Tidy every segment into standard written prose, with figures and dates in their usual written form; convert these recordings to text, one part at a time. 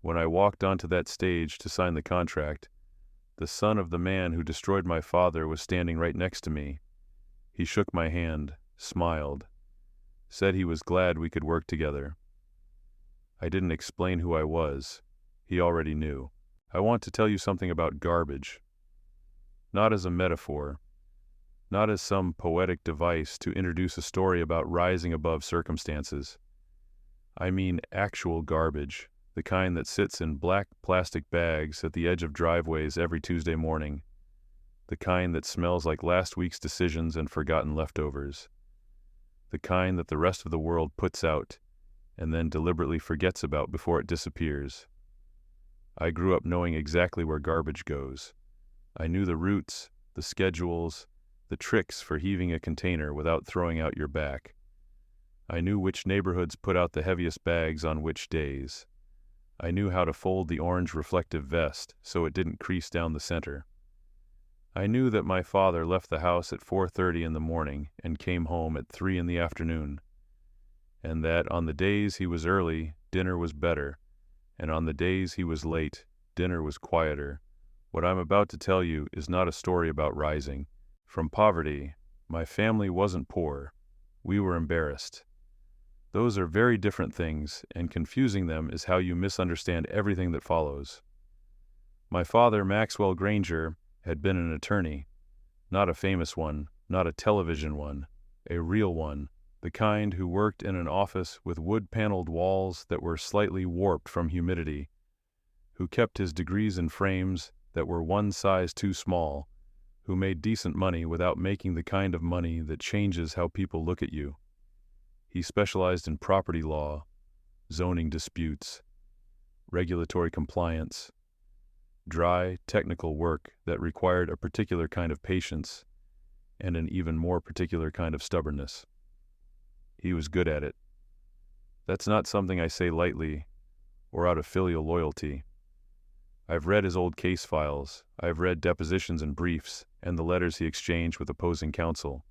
When I walked onto that stage to sign the contract, the son of the man who destroyed my father was standing right next to me. He shook my hand, smiled, said he was glad we could work together. I didn't explain who I was. He already knew. I want to tell you something about garbage. Not as a metaphor, not as some poetic device to introduce a story about rising above circumstances. I mean actual garbage, the kind that sits in black plastic bags at the edge of driveways every Tuesday morning, the kind that smells like last week's decisions and forgotten leftovers, the kind that the rest of the world puts out and then deliberately forgets about before it disappears. I grew up knowing exactly where garbage goes. I knew the routes, the schedules, the tricks for heaving a container without throwing out your back. I knew which neighborhoods put out the heaviest bags on which days. I knew how to fold the orange reflective vest so it didn't crease down the center. I knew that my father left the house at 4:30 in the morning and came home at 3 in the afternoon, and that on the days he was early, dinner was better, and on the days he was late, dinner was quieter. What I'm about to tell you is not a story about rising from poverty. My family wasn't poor. We were embarrassed. Those are very different things, and confusing them is how you misunderstand everything that follows. My father, Maxwell Granger, had been an attorney. Not a famous one, not a television one, a real one, the kind who worked in an office with wood-paneled walls that were slightly warped from humidity, who kept his degrees in frames that were one size too small, who made decent money without making the kind of money that changes how people look at you. He specialized in property law, zoning disputes, regulatory compliance, dry, technical work that required a particular kind of patience and an even more particular kind of stubbornness. He was good at it. That's not something I say lightly or out of filial loyalty. I've read his old case files, I've read depositions and briefs, and the letters he exchanged with opposing counsel.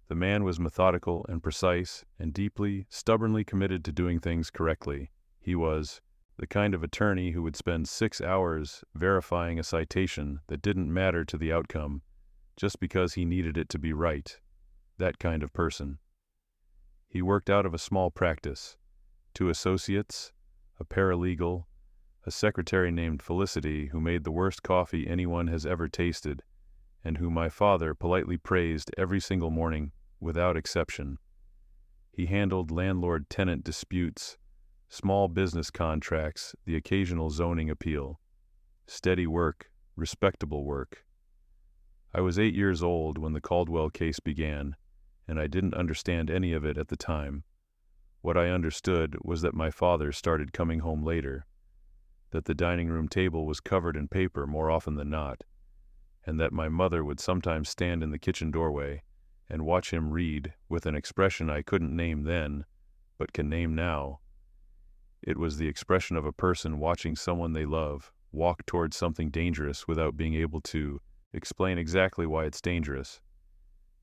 The man was methodical and precise and deeply, stubbornly committed to doing things correctly. He was the kind of attorney who would spend 6 hours verifying a citation that didn't matter to the outcome just because he needed it to be right. That kind of person. He worked out of a small practice, 2 associates, a paralegal, a secretary named Felicity who made the worst coffee anyone has ever tasted, and who my father politely praised every single morning, without exception. He handled landlord-tenant disputes, small business contracts, the occasional zoning appeal. Steady work, respectable work. I was 8 years old when the Caldwell case began, and I didn't understand any of it at the time. What I understood was that my father started coming home later, that the dining room table was covered in paper more often than not, and that my mother would sometimes stand in the kitchen doorway and watch him read with an expression I couldn't name then, but can name now. It was the expression of a person watching someone they love walk towards something dangerous without being able to explain exactly why it's dangerous.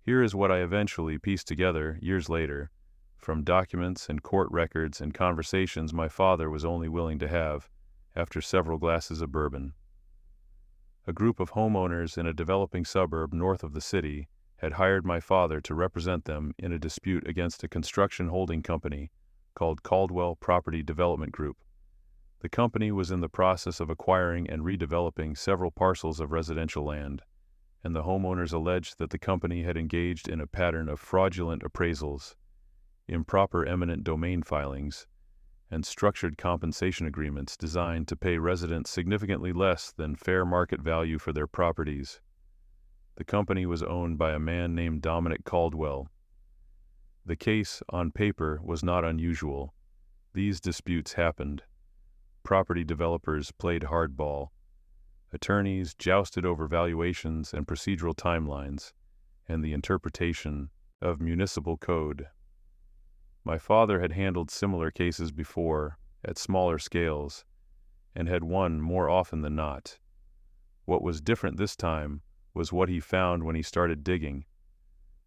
Here is what I eventually pieced together years later, from documents and court records and conversations my father was only willing to have after several glasses of bourbon. A group of homeowners in a developing suburb north of the city had hired my father to represent them in a dispute against a construction holding company called Caldwell Property Development Group. The company was in the process of acquiring and redeveloping several parcels of residential land, and the homeowners alleged that the company had engaged in a pattern of fraudulent appraisals, improper eminent domain filings, and structured compensation agreements designed to pay residents significantly less than fair market value for their properties. The company was owned by a man named Dominic Caldwell. The case, on paper, was not unusual. These disputes happened. Property developers played hardball. Attorneys jousted over valuations and procedural timelines, and the interpretation of municipal code. My father had handled similar cases before, at smaller scales, and had won more often than not. What was different this time was what he found when he started digging.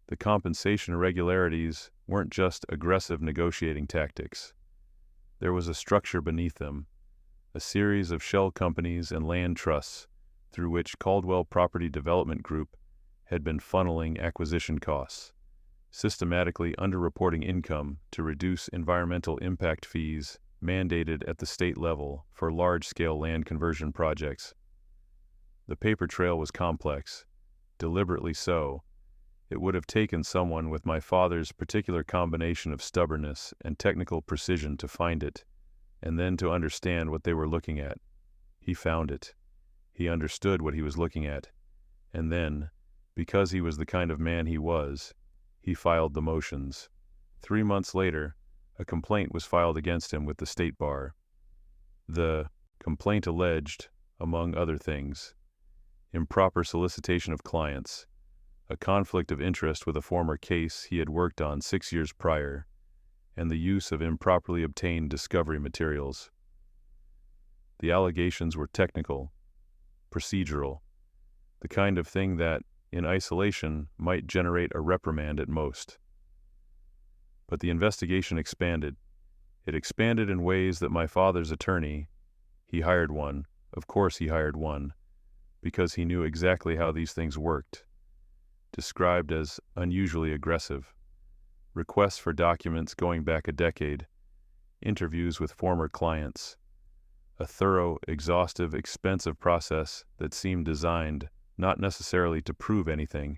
The compensation irregularities weren't just aggressive negotiating tactics. There was a structure beneath them, a series of shell companies and land trusts through which Caldwell Property Development Group had been funneling acquisition costs, systematically underreporting income to reduce environmental impact fees mandated at the state level for large-scale land conversion projects. The paper trail was complex, deliberately so. It would have taken someone with my father's particular combination of stubbornness and technical precision to find it, and then to understand what they were looking at. He found it. He understood what he was looking at. And then, because he was the kind of man he was, he filed the motions. 3 months later, a complaint was filed against him with the state bar. The complaint alleged, among other things, improper solicitation of clients, a conflict of interest with a former case he had worked on 6 years prior, and the use of improperly obtained discovery materials. The allegations were technical, procedural, the kind of thing that, in isolation, might generate a reprimand at most. But the investigation expanded. It expanded in ways that my father's attorney, he hired one, of course he hired one, because he knew exactly how these things worked, described as unusually aggressive. Requests for documents going back a decade, interviews with former clients, a thorough, exhaustive, expensive process that seemed designed not necessarily to prove anything,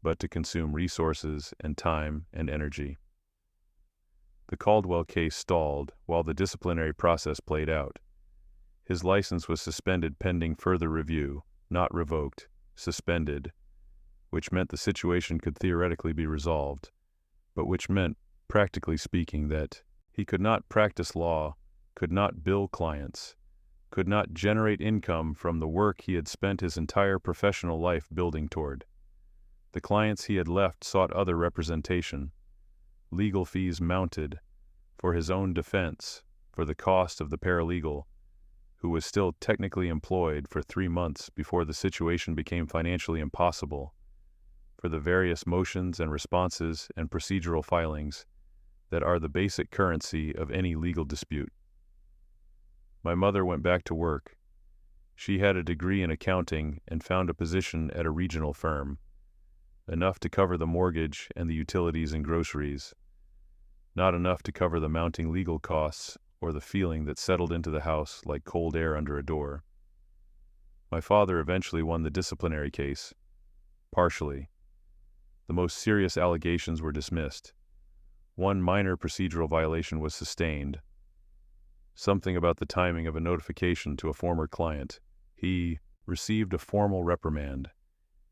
but to consume resources and time and energy. The Caldwell case stalled while the disciplinary process played out. His license was suspended pending further review, not revoked, suspended, which meant the situation could theoretically be resolved, but which meant, practically speaking, that he could not practice law, could not bill clients, could not generate income from the work he had spent his entire professional life building toward. The clients he had left sought other representation. Legal fees mounted, for his own defense, for the cost of the paralegal, who was still technically employed for 3 months before the situation became financially impossible, for the various motions and responses and procedural filings that are the basic currency of any legal dispute. My mother went back to work. She had a degree in accounting and found a position at a regional firm, enough to cover the mortgage and the utilities and groceries, not enough to cover the mounting legal costs or the feeling that settled into the house like cold air under a door. My father eventually won the disciplinary case, partially. The most serious allegations were dismissed. One minor procedural violation was sustained. Something about the timing of a notification to a former client. He received a formal reprimand.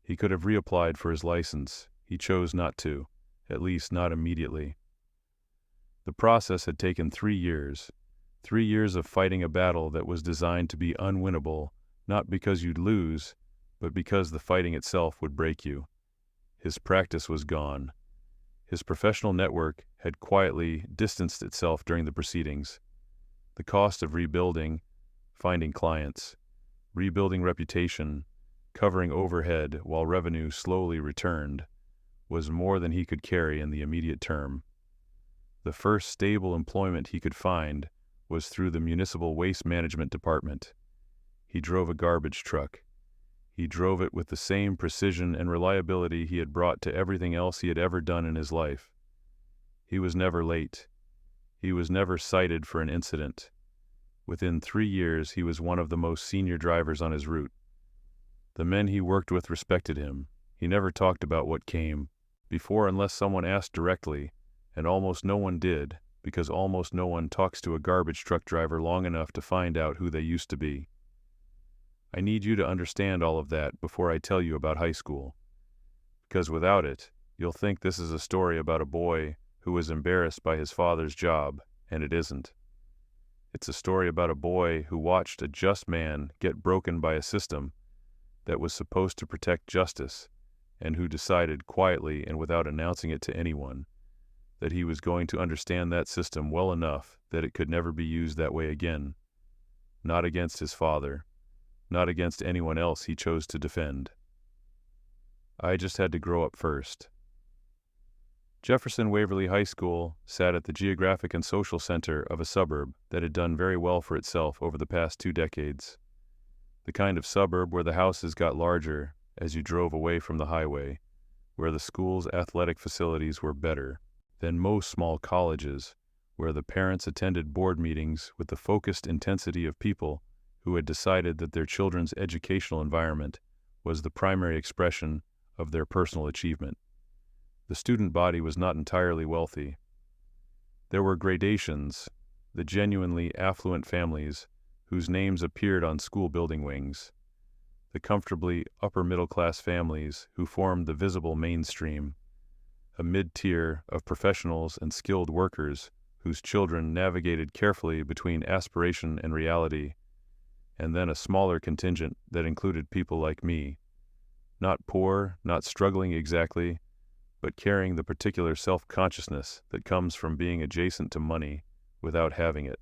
He could have reapplied for his license. He chose not to, at least not immediately. The process had taken 3 years. 3 years of fighting a battle that was designed to be unwinnable, not because you'd lose, but because the fighting itself would break you. His practice was gone. His professional network had quietly distanced itself during the proceedings. The cost of rebuilding, finding clients, rebuilding reputation, covering overhead while revenue slowly returned, was more than he could carry in the immediate term. The first stable employment he could find was through the Municipal Waste Management Department. He drove a garbage truck. He drove it with the same precision and reliability he had brought to everything else he had ever done in his life. He was never late. He was never cited for an incident. Within 3 years, he was one of the most senior drivers on his route. The men he worked with respected him. He never talked about what came before unless someone asked directly, and almost no one did, because almost no one talks to a garbage truck driver long enough to find out who they used to be. I need you to understand all of that before I tell you about high school, because without it, you'll think this is a story about a boy who was embarrassed by his father's job, and it isn't. It's a story about a boy who watched a just man get broken by a system that was supposed to protect justice, and who decided quietly and without announcing it to anyone that he was going to understand that system well enough that it could never be used that way again. Not against his father, not against anyone else he chose to defend. I just had to grow up first. Jefferson Waverly High School sat at the geographic and social center of a suburb that had done very well for itself over the past 2 decades. The kind of suburb where the houses got larger as you drove away from the highway, where the school's athletic facilities were better than most small colleges, where the parents attended board meetings with the focused intensity of people who had decided that their children's educational environment was the primary expression of their personal achievement. The student body was not entirely wealthy. There were gradations, the genuinely affluent families whose names appeared on school building wings, the comfortably upper-middle-class families who formed the visible mainstream, a mid-tier of professionals and skilled workers whose children navigated carefully between aspiration and reality, and then a smaller contingent that included people like me, not poor, not struggling exactly, but carrying the particular self-consciousness that comes from being adjacent to money without having it.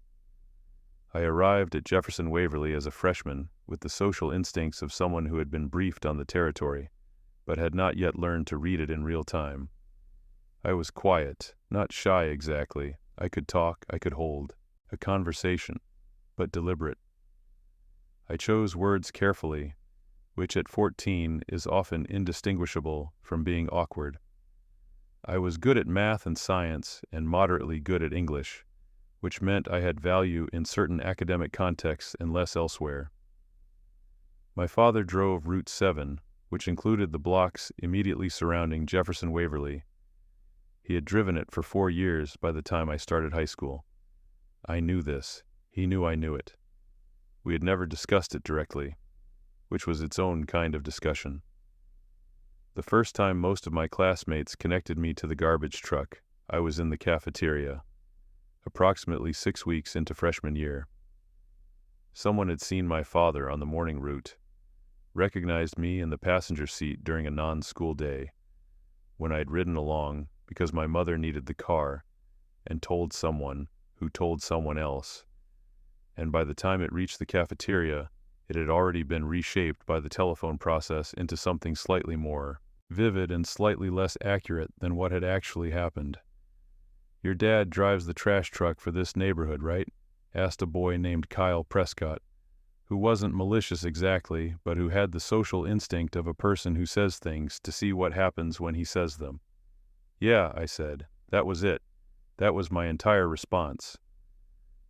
I arrived at Jefferson Waverly as a freshman with the social instincts of someone who had been briefed on the territory, but had not yet learned to read it in real time. I was quiet, not shy exactly. I could talk, I could hold a conversation, but deliberate. I chose words carefully, which at 14 is often indistinguishable from being awkward. I was good at math and science and moderately good at English, which meant I had value in certain academic contexts and less elsewhere. My father drove Route 7, which included the blocks immediately surrounding Jefferson Waverly. He had driven it for 4 years by the time I started high school. I knew this. He knew I knew it. We had never discussed it directly, which was its own kind of discussion. The first time most of my classmates connected me to the garbage truck, I was in the cafeteria, approximately 6 weeks into freshman year. Someone had seen my father on the morning route, recognized me in the passenger seat during a non-school day, when I had ridden along because my mother needed the car, and told someone who told someone else, and by the time it reached the cafeteria, it had already been reshaped by the telephone process into something slightly more vivid and slightly less accurate than what had actually happened. "Your dad drives the trash truck for this neighborhood, right?" asked a boy named Kyle Prescott, who wasn't malicious exactly, but who had the social instinct of a person who says things to see what happens when he says them. "Yeah," I said. That was it. That was my entire response.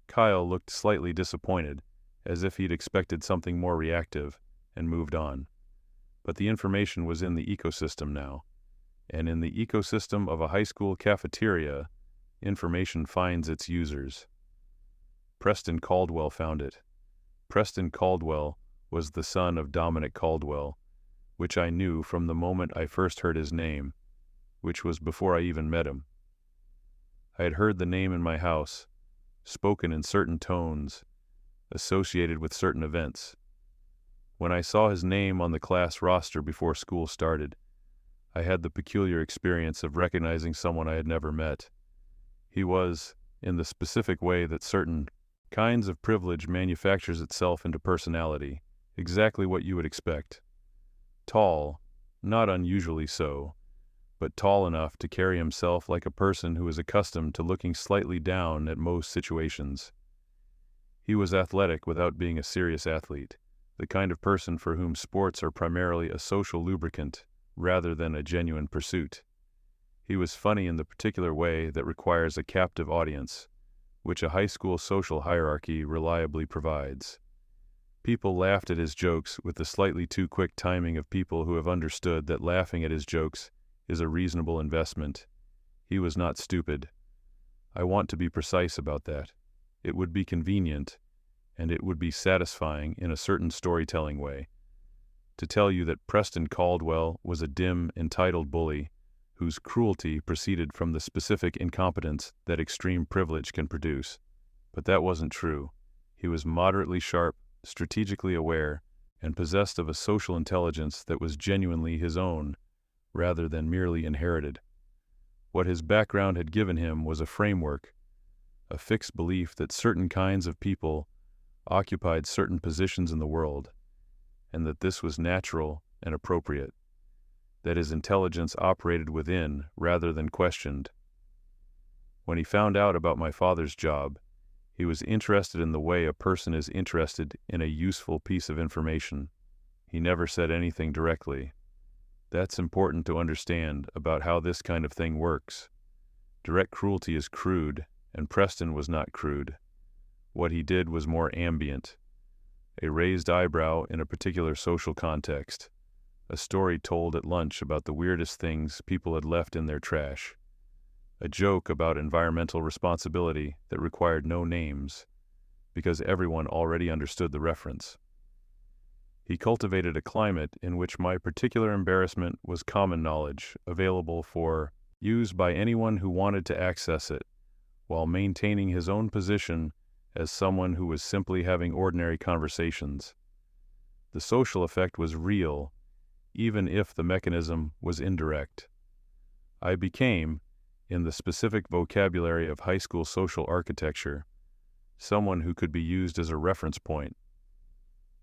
Kyle looked slightly disappointed, as if he'd expected something more reactive, and moved on. But the information was in the ecosystem now, and in the ecosystem of a high school cafeteria, information finds its users. Preston Caldwell found it. Preston Caldwell was the son of Dominic Caldwell, which I knew from the moment I first heard his name, which was before I even met him. I had heard the name in my house, spoken in certain tones, associated with certain events. When I saw his name on the class roster before school started, I had the peculiar experience of recognizing someone I had never met. He was, in the specific way that certain kinds of privilege manufactures itself into personality, exactly what you would expect. Tall, not unusually so, but tall enough to carry himself like a person who is accustomed to looking slightly down at most situations. He was athletic without being a serious athlete, the kind of person for whom sports are primarily a social lubricant rather than a genuine pursuit. He was funny in the particular way that requires a captive audience, which a high school social hierarchy reliably provides. People laughed at his jokes with the slightly too quick timing of people who have understood that laughing at his jokes is a reasonable investment. He was not stupid. I want to be precise about that. It would be convenient, and it would be satisfying in a certain storytelling way, to tell you that Preston Caldwell was a dim, entitled bully whose cruelty proceeded from the specific incompetence that extreme privilege can produce. But that wasn't true. He was moderately sharp, strategically aware, and possessed of a social intelligence that was genuinely his own, rather than merely inherited. What his background had given him was a framework, a fixed belief that certain kinds of people occupied certain positions in the world, and that this was natural and appropriate. that his intelligence operated within rather than questioned. When he found out about my father's job, he was interested in the way a person is interested in a useful piece of information. He never said anything directly. That's important to understand about how this kind of thing works. Direct cruelty is crude, and Preston was not crude. What he did was more ambient. A raised eyebrow in a particular social context. A story told at lunch about the weirdest things people had left in their trash. A joke about environmental responsibility that required no names, because everyone already understood the reference. He cultivated a climate in which my particular embarrassment was common knowledge, available for use by anyone who wanted to access it, while maintaining his own position as someone who was simply having ordinary conversations. The social effect was real, even if the mechanism was indirect. I became, in the specific vocabulary of high school social architecture, someone who could be used as a reference point.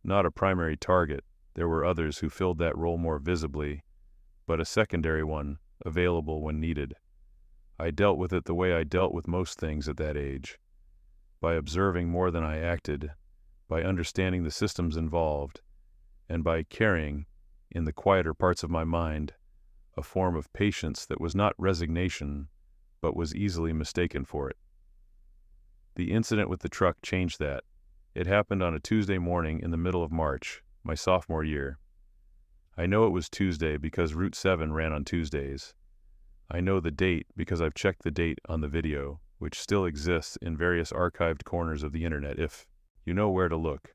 Not a primary target, there were others who filled that role more visibly, but a secondary one, available when needed. I dealt with it the way I dealt with most things at that age, by observing more than I acted, by understanding the systems involved, and by carrying, in the quieter parts of my mind, a form of patience that was not resignation, but was easily mistaken for it. The incident with the truck changed that. It happened on a Tuesday morning in the middle of March, my sophomore year. I know it was Tuesday because Route 7 ran on Tuesdays. I know the date because I've checked the date on the video, which still exists in various archived corners of the internet if you know where to look.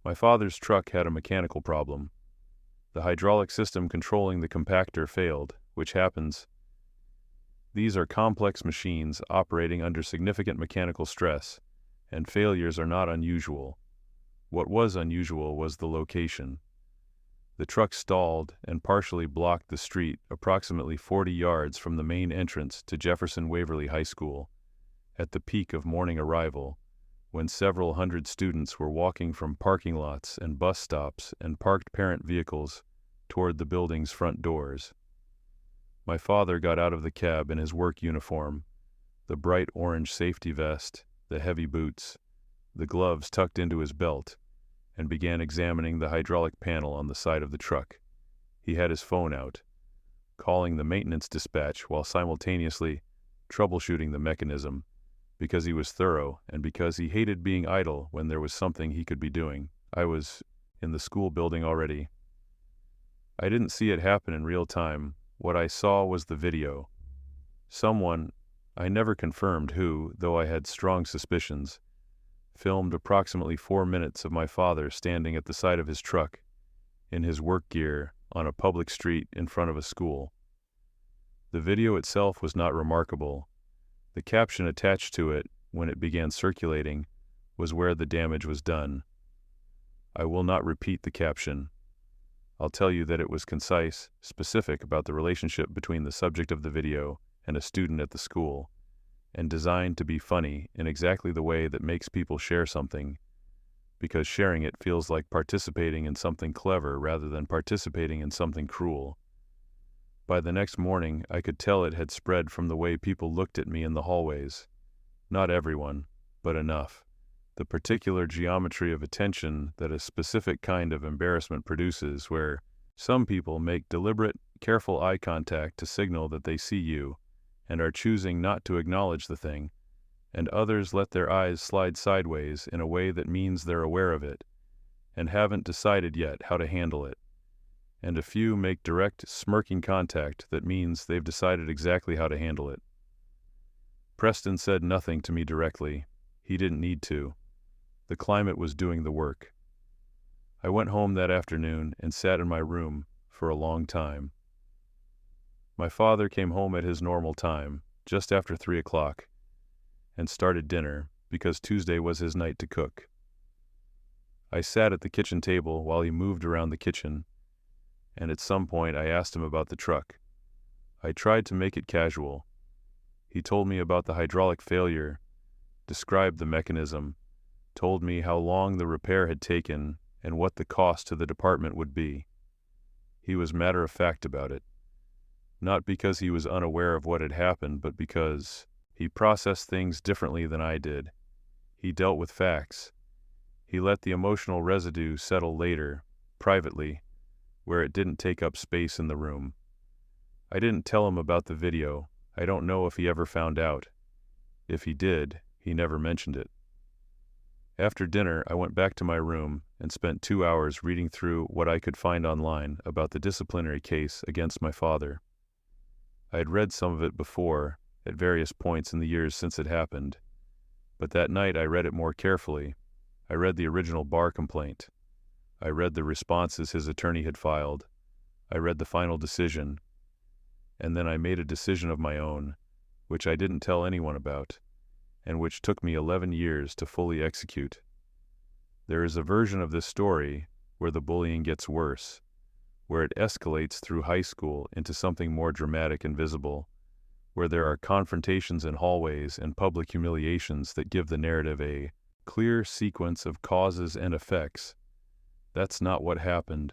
My father's truck had a mechanical problem. The hydraulic system controlling the compactor failed, which happens. These are complex machines operating under significant mechanical stress, and failures are not unusual. What was unusual was the location. The truck stalled and partially blocked the street approximately 40 yards from the main entrance to Jefferson Waverly High School, at the peak of morning arrival, when several hundred students were walking from parking lots and bus stops and parked parent vehicles toward the building's front doors. My father got out of the cab in his work uniform, the bright orange safety vest, the heavy boots, the gloves tucked into his belt, and began examining the hydraulic panel on the side of the truck. He had his phone out, calling the maintenance dispatch while simultaneously troubleshooting the mechanism, because he was thorough and because he hated being idle when there was something he could be doing. I was in the school building already. I didn't see it happen in real time. What I saw was the video. Someone, I never confirmed who, though I had strong suspicions, filmed approximately 4 minutes of my father standing at the side of his truck, in his work gear, on a public street in front of a school. The video itself was not remarkable. The caption attached to it, when it began circulating, was where the damage was done. I will not repeat the caption. I'll tell you that it was concise, specific about the relationship between the subject of the video and a student at the school, and designed to be funny in exactly the way that makes people share something, because sharing it feels like participating in something clever rather than participating in something cruel. By the next morning, I could tell it had spread from the way people looked at me in the hallways. Not everyone, but enough. The particular geometry of attention that a specific kind of embarrassment produces, where some people make deliberate, careful eye contact to signal that they see you and are choosing not to acknowledge the thing, and others let their eyes slide sideways in a way that means they're aware of it and haven't decided yet how to handle it, and a few make direct, smirking contact that means they've decided exactly how to handle it. Preston said nothing to me directly. He didn't need to. The climate was doing the work. I went home that afternoon and sat in my room for a long time. My father came home at his normal time, just after 3 o'clock, and started dinner because Tuesday was his night to cook. I sat at the kitchen table while he moved around the kitchen, and at some point I asked him about the truck. I tried to make it casual. He told me about the hydraulic failure, described the mechanism, told me how long the repair had taken and what the cost to the department would be. He was matter-of-fact about it. Not because he was unaware of what had happened, but because he processed things differently than I did. He dealt with facts. He let the emotional residue settle later, privately, where it didn't take up space in the room. I didn't tell him about the video. I don't know if he ever found out. If he did, he never mentioned it. After dinner, I went back to my room and spent 2 hours reading through what I could find online about the disciplinary case against my father. I had read some of it before, at various points in the years since it happened, but that night I read it more carefully. I read the original bar complaint. I read the responses his attorney had filed. I read the final decision. And then I made a decision of my own, which I didn't tell anyone about, and which took me 11 years to fully execute. There is a version of this story where the bullying gets worse, where it escalates through high school into something more dramatic and visible, where there are confrontations in hallways and public humiliations that give the narrative a clear sequence of causes and effects. That's not what happened.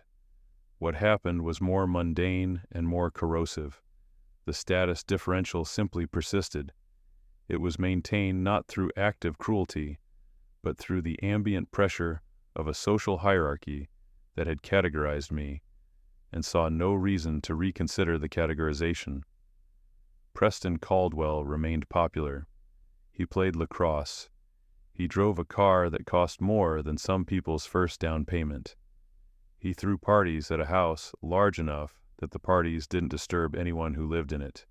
What happened was more mundane and more corrosive. The status differential simply persisted. It was maintained not through active cruelty, but through the ambient pressure of a social hierarchy that had categorized me and saw no reason to reconsider the categorization. Preston Caldwell remained popular. He played lacrosse. He drove a car that cost more than some people's first down payment. He threw parties at a house large enough that the parties didn't disturb anyone who lived in it.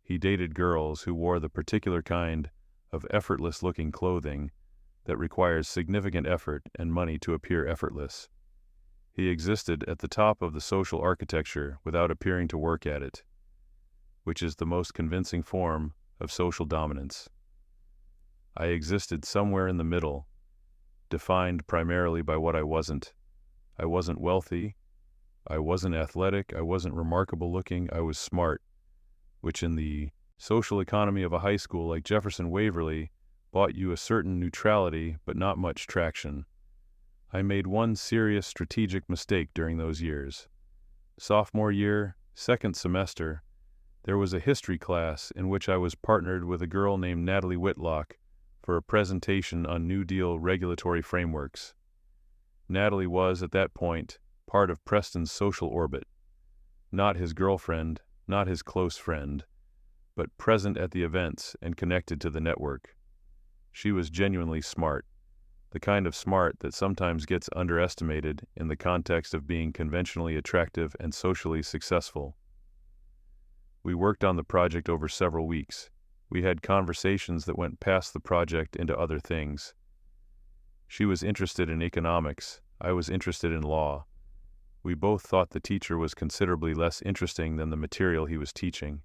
He dated girls who wore the particular kind of effortless-looking clothing that requires significant effort and money to appear effortless. He existed at the top of the social architecture without appearing to work at it, which is the most convincing form of social dominance. I existed somewhere in the middle, defined primarily by what I wasn't. I wasn't wealthy, I wasn't athletic, I wasn't remarkable looking, I was smart, which in the social economy of a high school like Jefferson Waverly bought you a certain neutrality but not much traction. I made one serious strategic mistake during those years. Sophomore year, second semester, there was a history class in which I was partnered with a girl named Natalie Whitlock for a presentation on New Deal regulatory frameworks. Natalie was, at that point, part of Preston's social orbit. Not his girlfriend, not his close friend, but present at the events and connected to the network. She was genuinely smart, the kind of smart that sometimes gets underestimated in the context of being conventionally attractive and socially successful. We worked on the project over several weeks. We had conversations that went past the project into other things. She was interested in economics. I was interested in law. We both thought the teacher was considerably less interesting than the material he was teaching.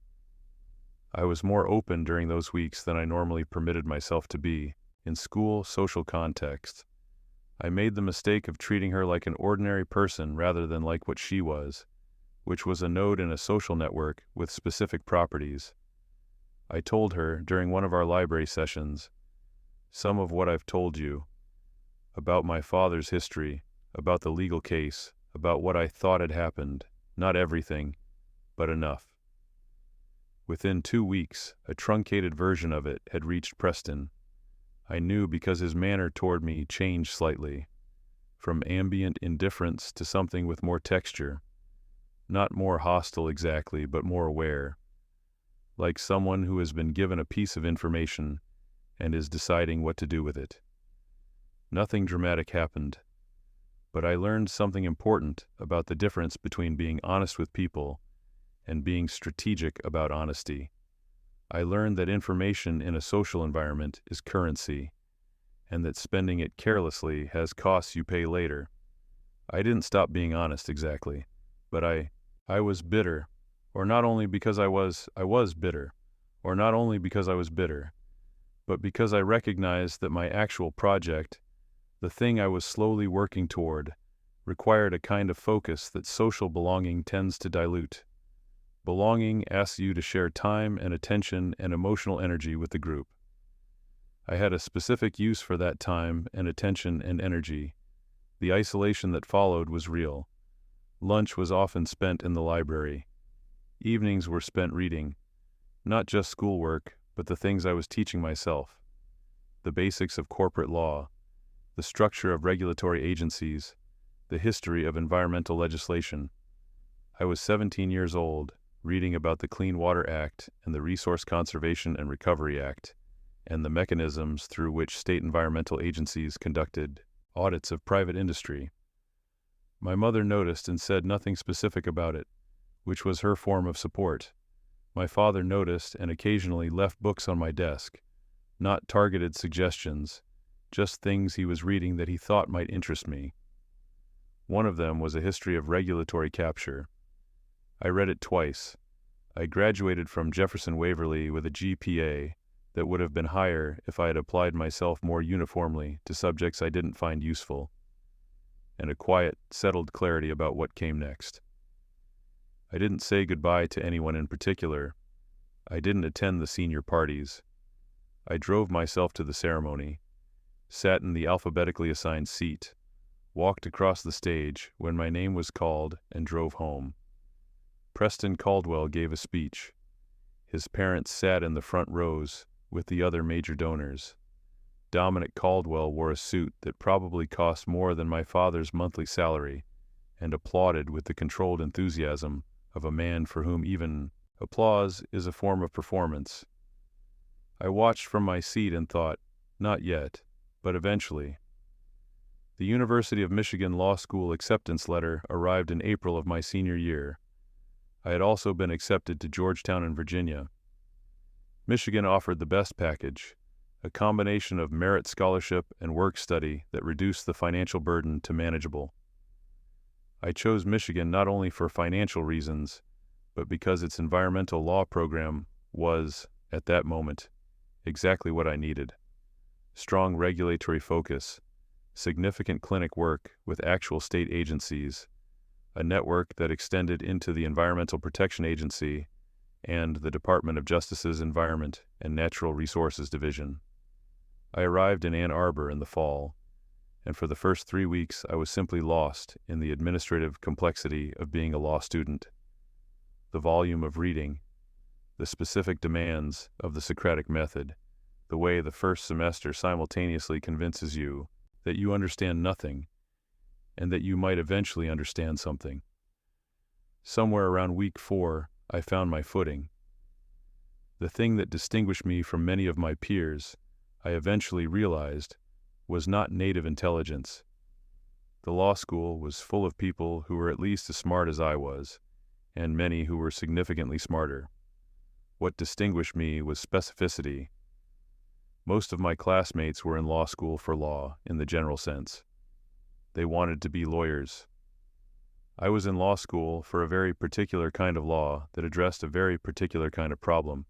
I was more open during those weeks than I normally permitted myself to be in school social context. I made the mistake of treating her like an ordinary person rather than like what she was, which was a node in a social network with specific properties. I told her during one of our library sessions, some of what I've told you, about my father's history, about the legal case, about what I thought had happened, not everything, but enough. Within 2 weeks, a truncated version of it had reached Preston. I knew because his manner toward me changed slightly, from ambient indifference to something with more texture, not more hostile exactly, but more aware, like someone who has been given a piece of information and is deciding what to do with it. Nothing dramatic happened, but I learned something important about the difference between being honest with people and being strategic about honesty. I learned that information in a social environment is currency, and that spending it carelessly has costs you pay later. I didn't stop being honest exactly, but I was bitter, or not only because I was bitter, or not only because I was bitter, but because I recognized that my actual project, the thing I was slowly working toward, required a kind of focus that social belonging tends to dilute. Belonging asks you to share time and attention and emotional energy with the group. I had a specific use for that time and attention and energy. The isolation that followed was real. Lunch was often spent in the library. Evenings were spent reading, not just schoolwork, but the things I was teaching myself. The basics of corporate law, the structure of regulatory agencies, the history of environmental legislation. I was 17 years old, reading about the Clean Water Act and the Resource Conservation and Recovery Act, and the mechanisms through which state environmental agencies conducted audits of private industry. My mother noticed and said nothing specific about it, which was her form of support. My father noticed and occasionally left books on my desk, not targeted suggestions, just things he was reading that he thought might interest me. One of them was a history of regulatory capture. I read it twice. I graduated from Jefferson Waverly with a GPA that would have been higher if I had applied myself more uniformly to subjects I didn't find useful, and a quiet, settled clarity about what came next. I didn't say goodbye to anyone in particular. I didn't attend the senior parties. I drove myself to the ceremony, sat in the alphabetically assigned seat, walked across the stage when my name was called, and drove home. Preston Caldwell gave a speech. His parents sat in the front rows with the other major donors. Dominic Caldwell wore a suit that probably cost more than my father's monthly salary, and applauded with the controlled enthusiasm of a man for whom even applause is a form of performance. I watched from my seat and thought, not yet, but eventually. The University of Michigan Law School acceptance letter arrived in April of my senior year. I had also been accepted to Georgetown in Virginia. Michigan offered the best package, a combination of merit scholarship and work study that reduced the financial burden to manageable. I chose Michigan not only for financial reasons, but because its environmental law program was, at that moment, exactly what I needed. Strong regulatory focus, significant clinic work with actual state agencies, a network that extended into the Environmental Protection Agency and the Department of Justice's Environment and Natural Resources Division. I arrived in Ann Arbor in the fall, and for the first 3 weeks I was simply lost in the administrative complexity of being a law student. The volume of reading, the specific demands of the Socratic method, the way the first semester simultaneously convinces you that you understand nothing and that you might eventually understand something. Somewhere around week 4, I found my footing. The thing that distinguished me from many of my peers, I eventually realized, was not native intelligence. The law school was full of people who were at least as smart as I was, and many who were significantly smarter. What distinguished me was specificity. Most of my classmates were in law school for law, in the general sense. They wanted to be lawyers. I was in law school for a very particular kind of law that addressed a very particular kind of problem.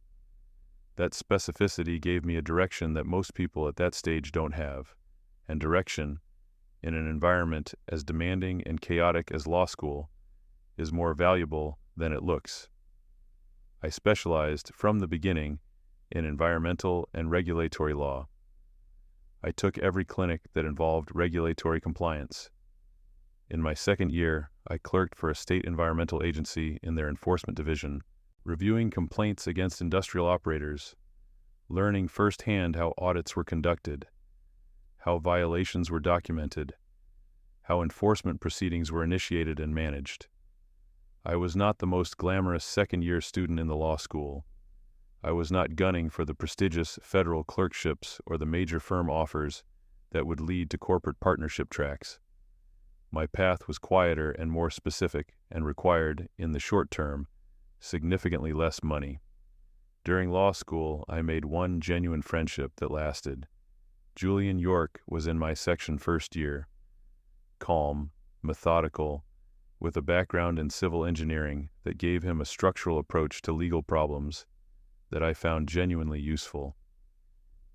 That specificity gave me a direction that most people at that stage don't have, and direction, in an environment as demanding and chaotic as law school, is more valuable than it looks. I specialized from the beginning in environmental and regulatory law. I took every clinic that involved regulatory compliance. In my second year, I clerked for a state environmental agency in their enforcement division, reviewing complaints against industrial operators, learning firsthand how audits were conducted, how violations were documented, how enforcement proceedings were initiated and managed. I was not the most glamorous second-year student in the law school. I was not gunning for the prestigious federal clerkships or the major firm offers that would lead to corporate partnership tracks. My path was quieter and more specific and required, in the short term, significantly less money. During law school, I made one genuine friendship that lasted. Julian York was in my section first year. Calm, methodical, with a background in civil engineering that gave him a structural approach to legal problems that I found genuinely useful.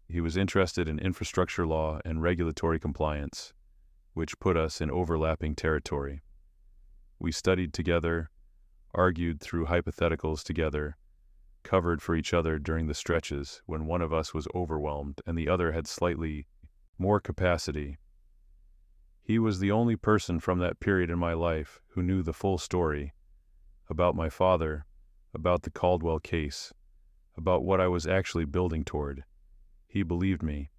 He was interested in infrastructure law and regulatory compliance, which put us in overlapping territory. We studied together, argued through hypotheticals together, covered for each other during the stretches when one of us was overwhelmed and the other had slightly more capacity. He was the only person from that period in my life who knew the full story about my father, about the Caldwell case, about what I was actually building toward. He believed me.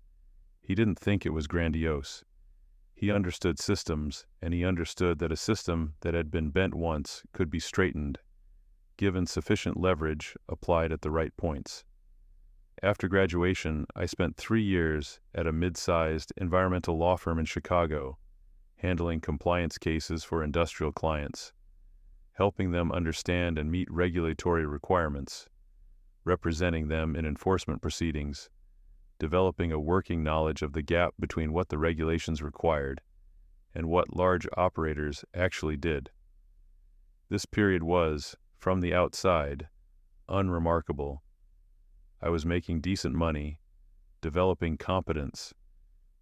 He didn't think it was grandiose. He understood systems, and he understood that a system that had been bent once could be straightened, given sufficient leverage applied at the right points. After graduation, I spent 3 years at a mid-sized environmental law firm in Chicago, handling compliance cases for industrial clients, helping them understand and meet regulatory requirements, representing them in enforcement proceedings, developing a working knowledge of the gap between what the regulations required and what large operators actually did. This period was, from the outside, unremarkable. I was making decent money, developing competence,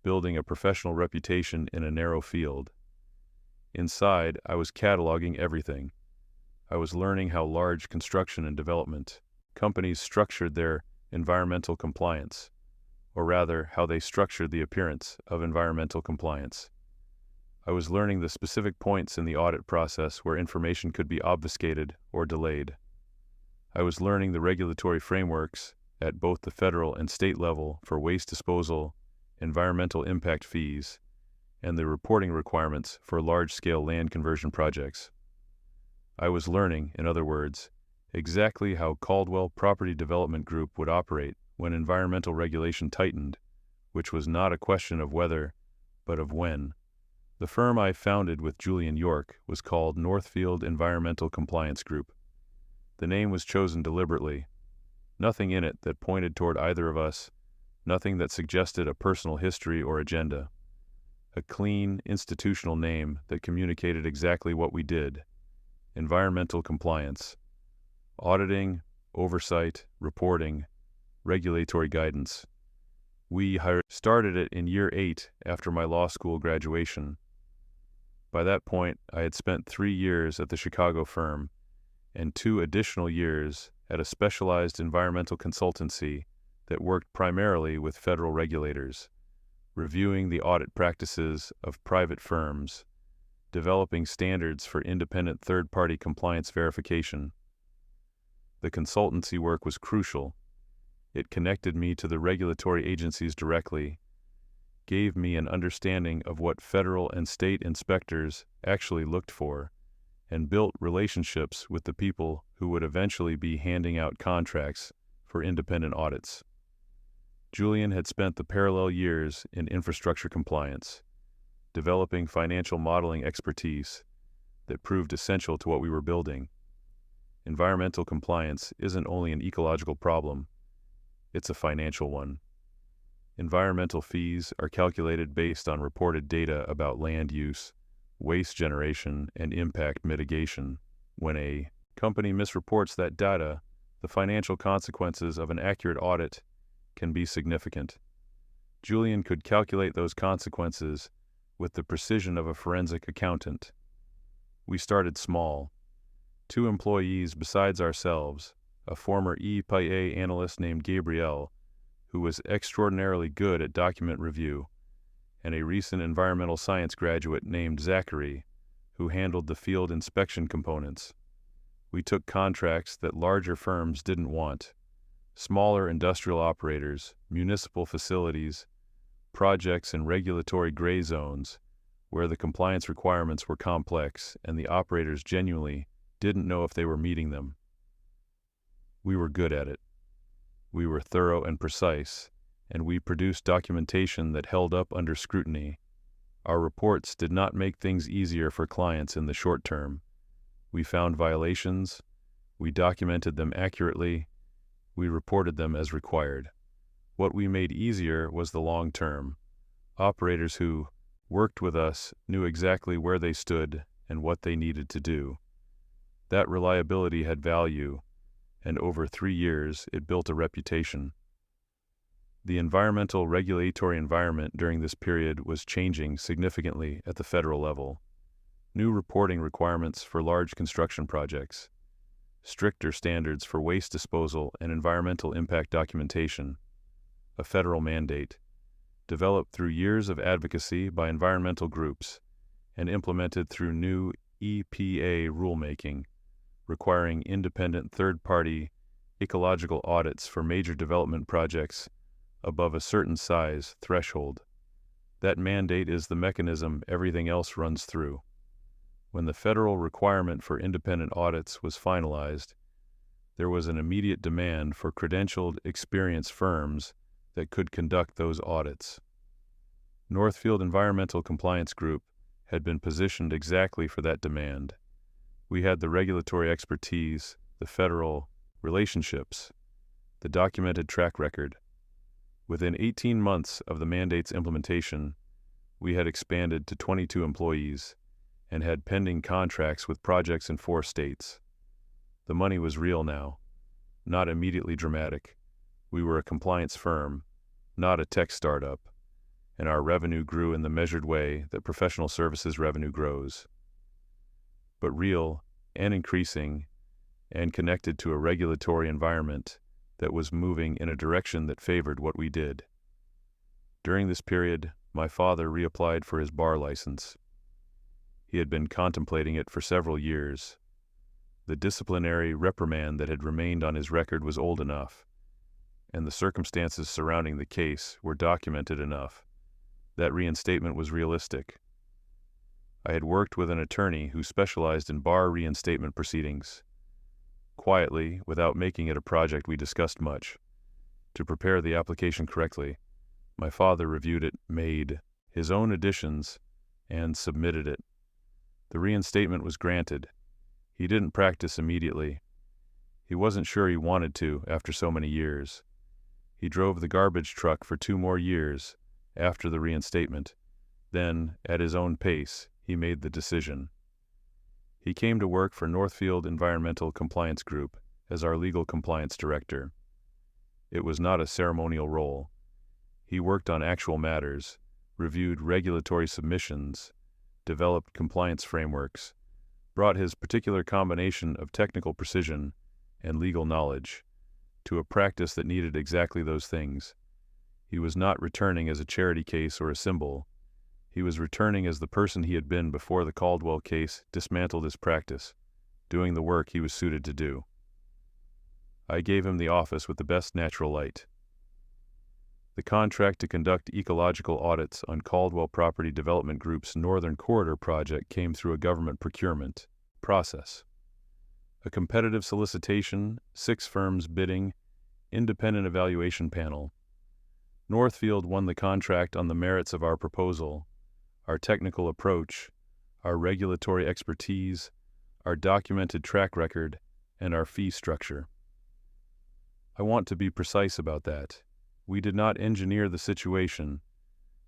building a professional reputation in a narrow field. Inside, I was cataloging everything. I was learning how large construction and development companies structured their environmental compliance, or rather, how they structured the appearance of environmental compliance. I was learning the specific points in the audit process where information could be obfuscated or delayed. I was learning the regulatory frameworks at both the federal and state level for waste disposal, environmental impact fees, and the reporting requirements for large-scale land conversion projects. I was learning, in other words, exactly how Caldwell Property Development Group would operate when environmental regulation tightened, which was not a question of whether, but of when. The firm I founded with Julian York was called Northfield Environmental Compliance Group. The name was chosen deliberately. Nothing in it that pointed toward either of us, nothing that suggested a personal history or agenda. A clean, institutional name that communicated exactly what we did: environmental compliance, auditing, oversight, reporting, regulatory guidance. We started it in year 8 after my law school graduation. By that point, I had spent 3 years at the Chicago firm and 2 additional years at a specialized environmental consultancy that worked primarily with federal regulators, reviewing the audit practices of private firms, developing standards for independent third-party compliance verification. The consultancy work was crucial. It connected me to the regulatory agencies directly, gave me an understanding of what federal and state inspectors actually looked for, and built relationships with the people who would eventually be handing out contracts for independent audits. Julian had spent the parallel years in infrastructure compliance, developing financial modeling expertise that proved essential to what we were building. Environmental compliance isn't only an ecological problem, it's a financial one. Environmental fees are calculated based on reported data about land use, waste generation, and impact mitigation. When a company misreports that data, the financial consequences of an accurate audit can be significant. Julian could calculate those consequences with the precision of a forensic accountant. We started small. 2 employees besides ourselves, a former EPA analyst named Gabrielle, who was extraordinarily good at document review, and a recent environmental science graduate named Zachary, who handled the field inspection components. We took contracts that larger firms didn't want: smaller industrial operators, municipal facilities, projects in regulatory gray zones where the compliance requirements were complex and the operators genuinely didn't know if they were meeting them. We were good at it. We were thorough and precise, and we produced documentation that held up under scrutiny. Our reports did not make things easier for clients in the short term. We found violations, we documented them accurately, we reported them as required. What we made easier was the long term. Operators who worked with us knew exactly where they stood and what they needed to do. That reliability had value, and over 3 years it built a reputation. The environmental regulatory environment during this period was changing significantly at the federal level. New reporting requirements for large construction projects, stricter standards for waste disposal and environmental impact documentation, a federal mandate, developed through years of advocacy by environmental groups and implemented through new EPA rulemaking, requiring independent third-party ecological audits for major development projects above a certain size threshold. That mandate is the mechanism everything else runs through. When the federal requirement for independent audits was finalized, there was an immediate demand for credentialed, experienced firms that could conduct those audits. Northfield Environmental Compliance Group had been positioned exactly for that demand. We had the regulatory expertise, the federal relationships, the documented track record. Within 18 months of the mandate's implementation, we had expanded to 22 employees and had pending contracts with projects in 4 states. The money was real now, not immediately dramatic. We were a compliance firm, not a tech startup, and our revenue grew in the measured way that professional services revenue grows. But real and increasing and connected to a regulatory environment that was moving in a direction that favored what we did. During this period, my father reapplied for his bar license. He had been contemplating it for several years. The disciplinary reprimand that had remained on his record was old enough, and the circumstances surrounding the case were documented enough. That reinstatement was realistic. I had worked with an attorney who specialized in bar reinstatement proceedings. Quietly, without making it a project we discussed much, to prepare the application correctly, my father reviewed it, made his own additions, and submitted it. The reinstatement was granted. He didn't practice immediately. He wasn't sure he wanted to after so many years. He drove the garbage truck for 2 more years after the reinstatement. Then, at his own pace, he made the decision. He came to work for Northfield Environmental Compliance Group as our legal compliance director. It was not a ceremonial role. He worked on actual matters, reviewed regulatory submissions, developed compliance frameworks, brought his particular combination of technical precision and legal knowledge to a practice that needed exactly those things. He was not returning as a charity case or a symbol. He was returning as the person he had been before the Caldwell case dismantled his practice, doing the work he was suited to do. I gave him the office with the best natural light. The contract to conduct ecological audits on Caldwell Property Development Group's Northern Corridor project came through a government procurement process. A competitive solicitation, 6 firms bidding, independent evaluation panel. Northfield won the contract on the merits of our proposal, our technical approach, our regulatory expertise, our documented track record, and our fee structure. I want to be precise about that. We did not engineer the situation.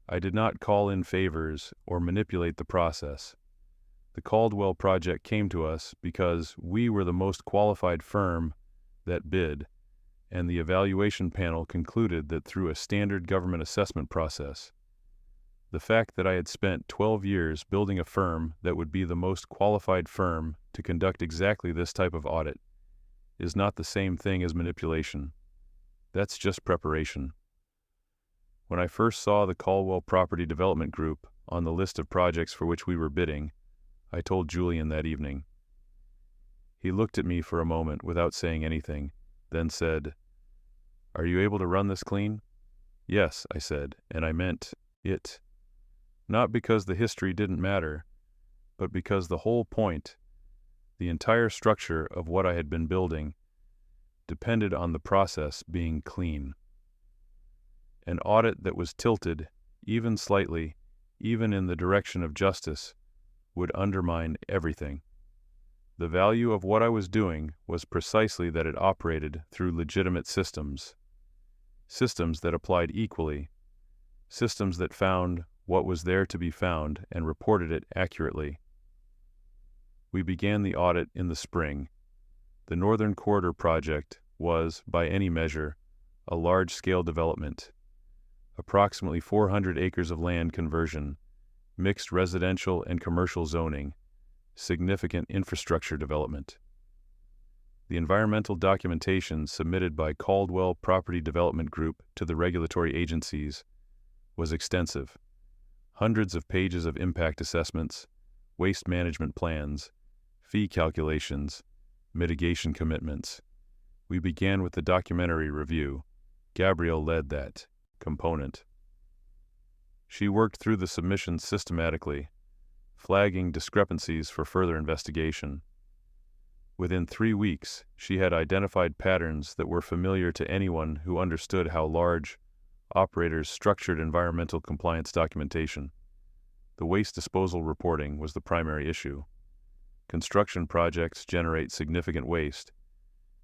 I did not call in favors or manipulate the process. The Caldwell project came to us because we were the most qualified firm that bid, and the evaluation panel concluded that through a standard government assessment process, the fact that I had spent 12 years building a firm that would be the most qualified firm to conduct exactly this type of audit is not the same thing as manipulation. That's just preparation. When I first saw the Caldwell Property Development Group on the list of projects for which we were bidding, I told Julian that evening. He looked at me for a moment without saying anything, then said, "Are you able to run this clean?" "Yes," I said, and I meant it. Not because the history didn't matter, but because the whole point, the entire structure of what I had been building, depended on the process being clean. An audit that was tilted, even slightly, even in the direction of justice, would undermine everything. The value of what I was doing was precisely that it operated through legitimate systems. Systems that applied equally. Systems that found what was there to be found and reported it accurately. We began the audit in the spring. The Northern Corridor project was, by any measure, a large-scale development. Approximately 400 acres of land conversion, mixed residential and commercial zoning, significant infrastructure development. The environmental documentation submitted by Caldwell Property Development Group to the regulatory agencies was extensive. Hundreds of pages of impact assessments, waste management plans, fee calculations, mitigation commitments. We began with the documentary review. Gabrielle led that component. She worked through the submissions systematically, flagging discrepancies for further investigation. Within 3 weeks, she had identified patterns that were familiar to anyone who understood how large operators structured environmental compliance documentation. The waste disposal reporting was the primary issue. Construction projects generate significant waste.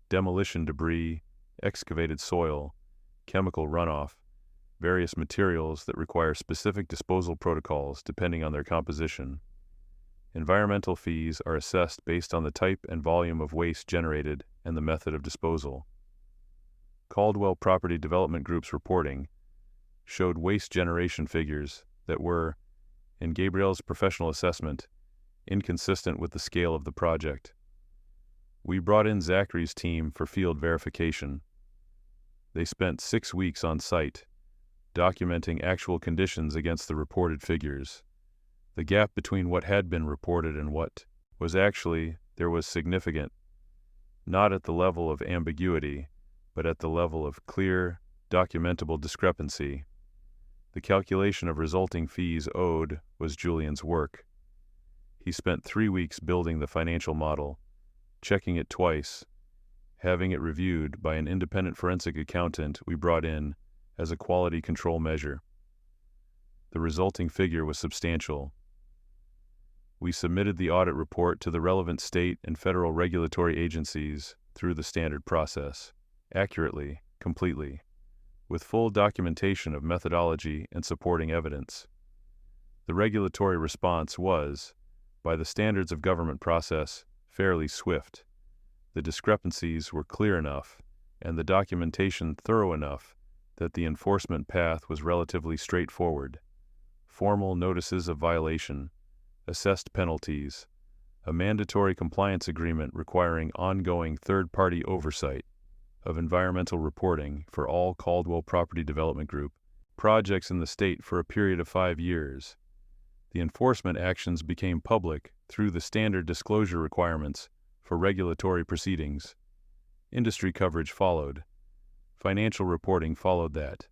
Demolition debris, excavated soil, chemical runoff, various materials that require specific disposal protocols depending on their composition. Environmental fees are assessed based on the type and volume of waste generated and the method of disposal. Caldwell Property Development Group's reporting showed waste generation figures that were, in Gabrielle's professional assessment, inconsistent with the scale of the project. We brought in Zachary's team for field verification. They spent 6 weeks on site, documenting actual conditions against the reported figures. The gap between what had been reported and what was actually there was significant, not at the level of ambiguity, but at the level of clear, documentable discrepancy. The calculation of resulting fees owed was Julian's work. He spent 3 weeks building the financial model, checking it twice, having it reviewed by an independent forensic accountant we brought in as a quality control measure. The resulting figure was substantial. We submitted the audit report to the relevant state and federal regulatory agencies through the standard process, accurately, completely, with full documentation of methodology and supporting evidence. The regulatory response was, by the standards of government process, fairly swift. The discrepancies were clear enough, and the documentation thorough enough that the enforcement path was relatively straightforward. Formal notices of violation, assessed penalties, a mandatory compliance agreement requiring ongoing third-party oversight of environmental reporting for all Caldwell Property Development Group projects in the state for a period of 5 years. The enforcement actions became public through the standard disclosure requirements for regulatory proceedings. Industry coverage followed. Financial reporting followed that.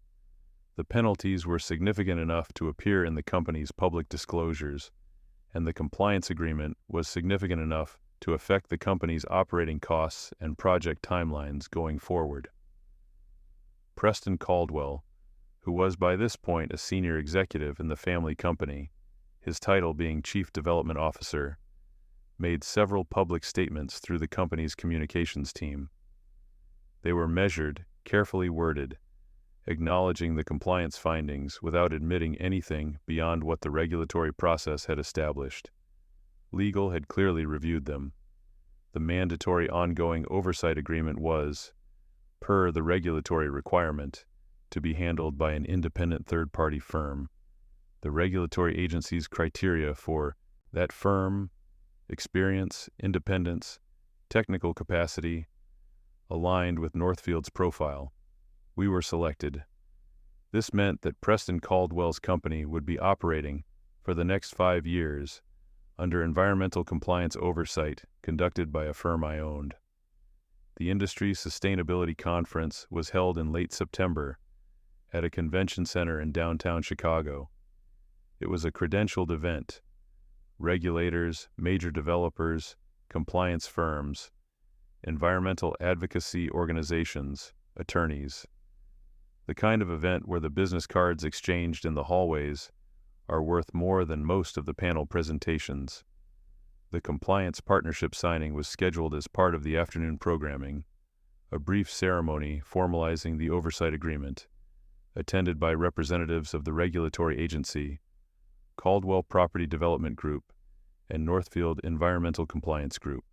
The penalties were significant enough to appear in the company's public disclosures, and the compliance agreement was significant enough to affect the company's operating costs and project timelines going forward. Preston Caldwell, who was by this point a senior executive in the family company, his title being Chief Development Officer, made several public statements through the company's communications team. They were measured, carefully worded, acknowledging the compliance findings without admitting anything beyond what the regulatory process had established. Legal had clearly reviewed them. The mandatory ongoing oversight agreement was, per the regulatory requirement, to be handled by an independent third-party firm. The regulatory agency's criteria for that firm, experience, independence, technical capacity, aligned with Northfield's profile. We were selected. This meant that Preston Caldwell's company would be operating for the next 5 years under environmental compliance oversight conducted by a firm I owned. The industry sustainability conference was held in late September at a convention center in downtown Chicago. It was a credentialed event. Regulators, major developers, compliance firms, environmental advocacy organizations, attorneys. The kind of event where the business cards exchanged in the hallways are worth more than most of the panel presentations. The compliance partnership signing was scheduled as part of the afternoon programming, a brief ceremony formalizing the oversight agreement, attended by representatives of the regulatory agency, Caldwell Property Development Group, and Northfield Environmental Compliance Group.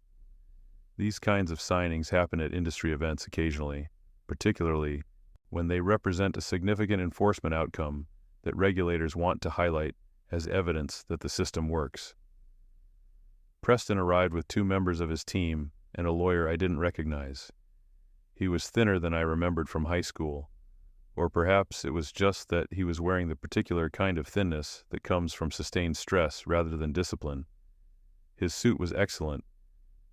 These kinds of signings happen at industry events occasionally, particularly when they represent a significant enforcement outcome that regulators want to highlight as evidence that the system works. Preston arrived with 2 members of his team and a lawyer I didn't recognize. He was thinner than I remembered from high school, Or perhaps it was just that he was wearing the particular kind of thinness that comes from sustained stress rather than discipline. His suit was excellent.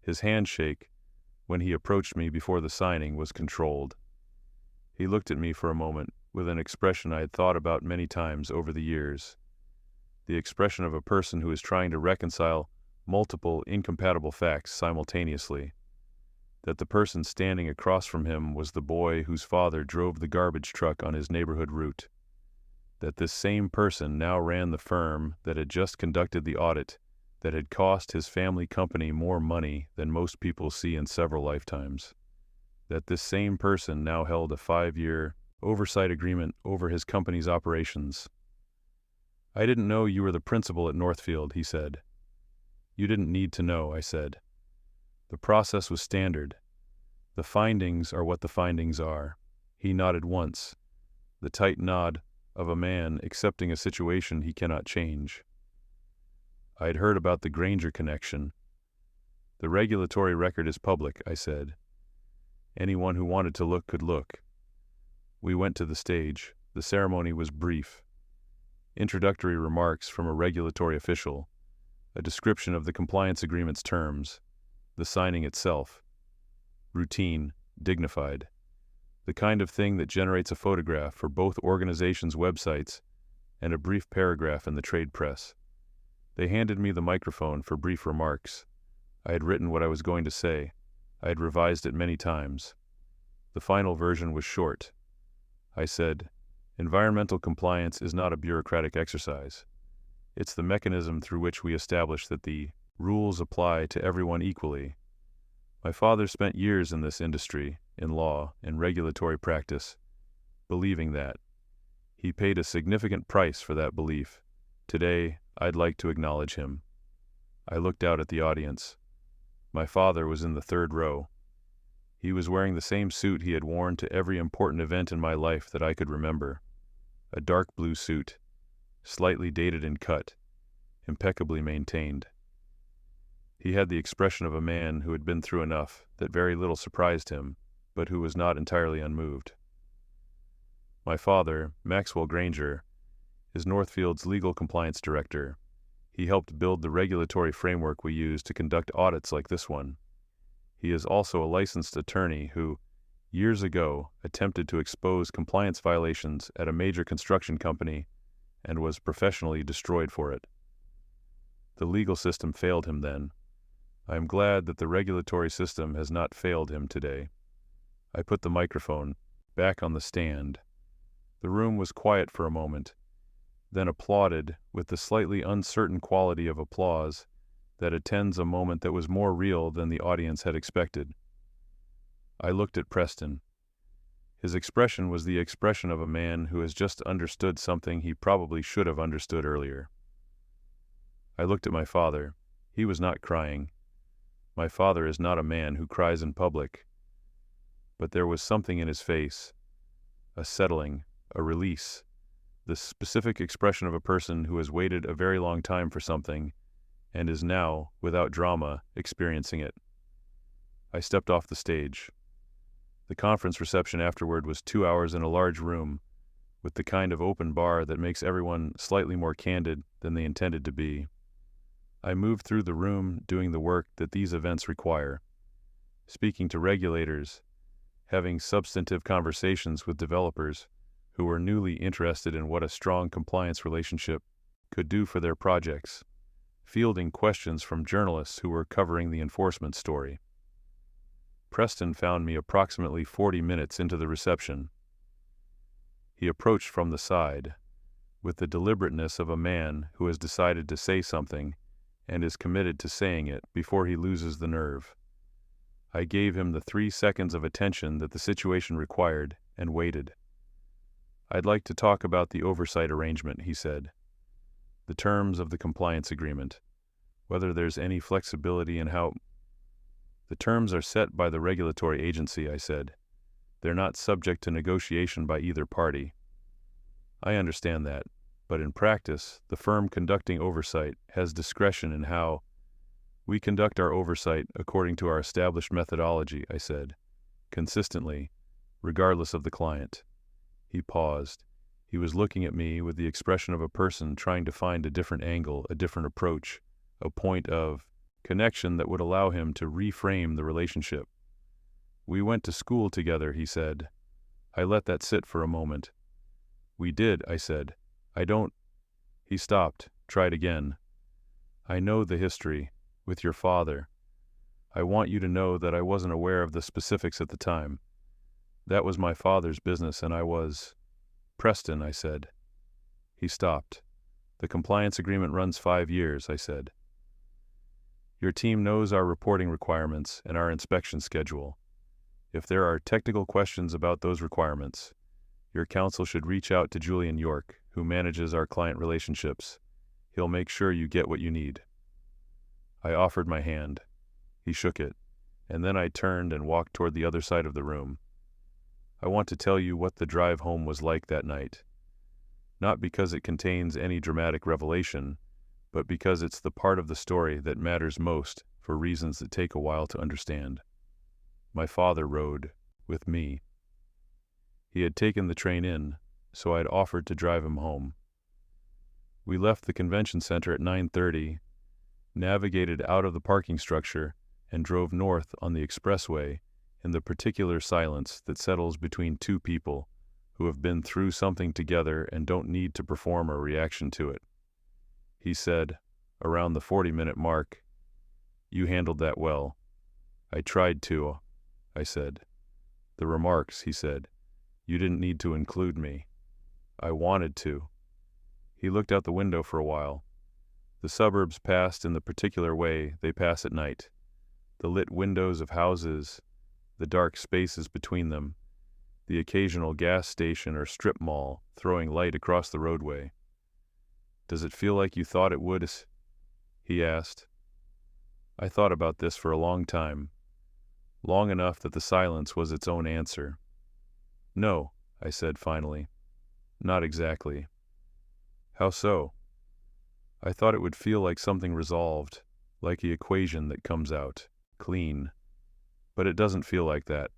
His handshake, when he approached me before the signing, was controlled. He looked at me for a moment with an expression I had thought about many times over the years. The expression of a person who is trying to reconcile multiple incompatible facts simultaneously. That the person standing across from him was the boy whose father drove the garbage truck on his neighborhood route. That this same person now ran the firm that had just conducted the audit that had cost his family company more money than most people see in several lifetimes. That this same person now held a 5-year oversight agreement over his company's operations. "I didn't know you were the principal at Northfield," he said. "You didn't need to know," I said. "The process was standard. The findings are what the findings are." He nodded once, the tight nod of a man accepting a situation he cannot change. I had heard about the Granger connection. "The regulatory record is public," I said. Anyone who wanted to look could look. We went to the stage. The ceremony was brief. Introductory remarks from a regulatory official, a description of the compliance agreement's terms, the signing itself. Routine, dignified. The kind of thing that generates a photograph for both organizations' websites and a brief paragraph in the trade press. They handed me the microphone for brief remarks. I had written what I was going to say. I had revised it many times. The final version was short. I said, "Environmental compliance is not a bureaucratic exercise. It's the mechanism through which we establish that the rules apply to everyone equally. My father spent years in this industry, in law and regulatory practice, believing that. He paid a significant price for that belief. Today, I'd like to acknowledge him." I looked out at the audience. My father was in the third row. He was wearing the same suit he had worn to every important event in my life that I could remember. A dark blue suit, slightly dated in cut, impeccably maintained. He had the expression of a man who had been through enough that very little surprised him, but who was not entirely unmoved. My father, Maxwell Granger, is Northfield's legal compliance director. He helped build the regulatory framework we use to conduct audits like this one. He is also a licensed attorney who, years ago, attempted to expose compliance violations at a major construction company and was professionally destroyed for it. The legal system failed him then. I am glad that the regulatory system has not failed him today. I put the microphone back on the stand. The room was quiet for a moment, then applauded with the slightly uncertain quality of applause that attends a moment that was more real than the audience had expected. I looked at Preston. His expression was the expression of a man who has just understood something he probably should have understood earlier. I looked at my father. He was not crying. My father is not a man who cries in public. But there was something in his face, a settling, a release, the specific expression of a person who has waited a very long time for something and is now, without drama, experiencing it. I stepped off the stage. The conference reception afterward was 2 hours in a large room, with the kind of open bar that makes everyone slightly more candid than they intended to be. I moved through the room doing the work that these events require, speaking to regulators, having substantive conversations with developers who were newly interested in what a strong compliance relationship could do for their projects, fielding questions from journalists who were covering the enforcement story. Preston found me approximately 40 minutes into the reception. He approached from the side, with the deliberateness of a man who has decided to say something and is committed to saying it before he loses the nerve. I gave him the 3 seconds of attention that the situation required and waited. "I'd like to talk about the oversight arrangement," he said. "The terms of the compliance agreement. Whether there's any flexibility in how—" "The terms are set by the regulatory agency," I said. "They're not subject to negotiation by either party." "I understand that, but in practice, the firm conducting oversight has discretion in how—" "We conduct our oversight according to our established methodology," I said, "consistently, regardless of the client. He paused. He was looking at me with the expression of a person trying to find a different angle, a different approach, a point of connection that would allow him to reframe the relationship. "We went to school together," he said. I let that sit for a moment. "We did," I said. "I don't—" He stopped, tried again. "I know the history, with your father. I want you to know that I wasn't aware of the specifics at the time. That was my father's business and I was—" "Preston," I said. He stopped. "The compliance agreement runs 5 years," I said. "Your team knows our reporting requirements and our inspection schedule. If there are technical questions about those requirements, your counsel should reach out to Julian York, who manages our client relationships. He'll make sure you get what you need." I offered my hand. He shook it, and then I turned and walked toward the other side of the room. I want to tell you what the drive home was like that night. Not because it contains any dramatic revelation, but because it's the part of the story that matters most for reasons that take a while to understand. My father rode with me. He had taken the train in, so I'd offered to drive him home. We left the convention center at 9:30, navigated out of the parking structure, and drove north on the expressway in the particular silence that settles between two people who have been through something together and don't need to perform a reaction to it. He said, around the 40-minute mark, "You handled that well." "I tried to," I said. "The remarks," he said. "You didn't need to include me." "I wanted to." He looked out the window for a while. The suburbs passed in the particular way they pass at night. The lit windows of houses, the dark spaces between them, the occasional gas station or strip mall throwing light across the roadway. "Does it feel like you thought it would?" he asked. I thought about this for a long time. Long enough that the silence was its own answer. "No," I said finally. "Not exactly." "How so?" "I thought it would feel like something resolved, like the equation that comes out, clean. But it doesn't feel like that."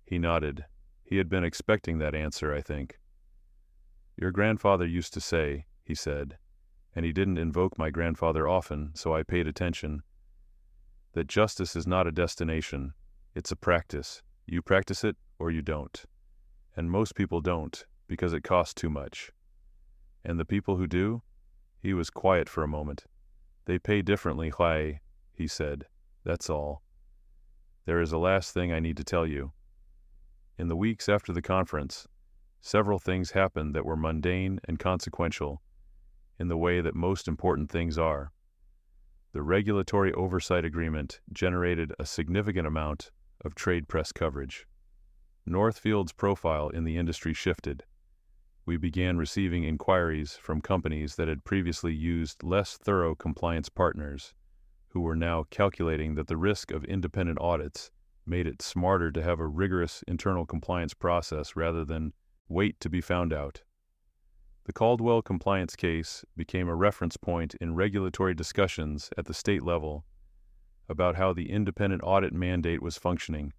He nodded. He had been expecting that answer, I think. "Your grandfather used to say," he said, and he didn't invoke my grandfather often, so I paid attention, "that justice is not a destination, it's a practice. You practice it or you don't. And most people don't, because it costs too much. And the people who do?" He was quiet for a moment. "They pay differently, he said. "That's all. There is a last thing I need to tell you. In the weeks after the conference, several things happened that were mundane and consequential, in the way that most important things are. The regulatory oversight agreement generated a significant amount of trade press coverage. Northfield's profile in the industry shifted. We began receiving inquiries from companies that had previously used less thorough compliance partners, who were now calculating that the risk of independent audits made it smarter to have a rigorous internal compliance process rather than wait to be found out. The Caldwell compliance case became a reference point in regulatory discussions at the state level about how the independent audit mandate was functioning.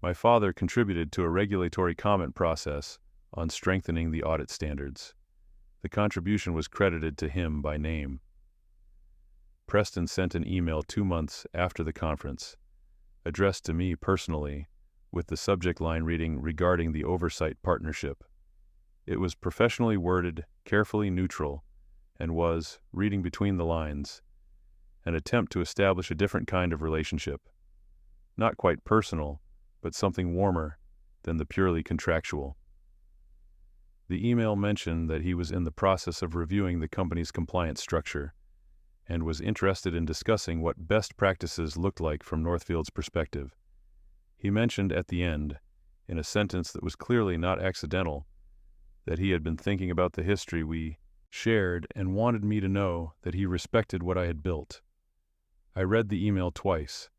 My father contributed to a regulatory comment process on strengthening the audit standards. The contribution was credited to him by name. Preston sent an email 2 months after the conference, addressed to me personally, with the subject line reading, "Regarding the Oversight Partnership." It was professionally worded, carefully neutral, and was, reading between the lines, an attempt to establish a different kind of relationship. Not quite personal, but something warmer than the purely contractual. The email mentioned that he was in the process of reviewing the company's compliance structure, and was interested in discussing what best practices looked like from Northfield's perspective. He mentioned at the end, in a sentence that was clearly not accidental, that he had been thinking about the history we shared and wanted me to know that he respected what I had built. I read the email twice.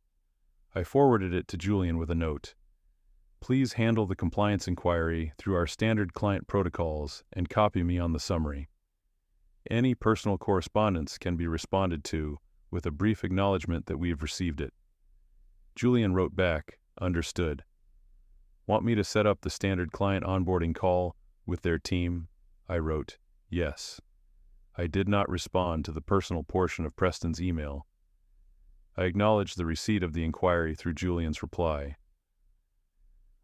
I forwarded it to Julian with a note. "Please handle the compliance inquiry through our standard client protocols and copy me on the summary. Any personal correspondence can be responded to with a brief acknowledgement that we have received it." Julian wrote back, "Understood." Want me to set up the standard client onboarding call with their team? I wrote, yes. I did not respond to the personal portion of Preston's email. I acknowledged the receipt of the inquiry through Julian's reply.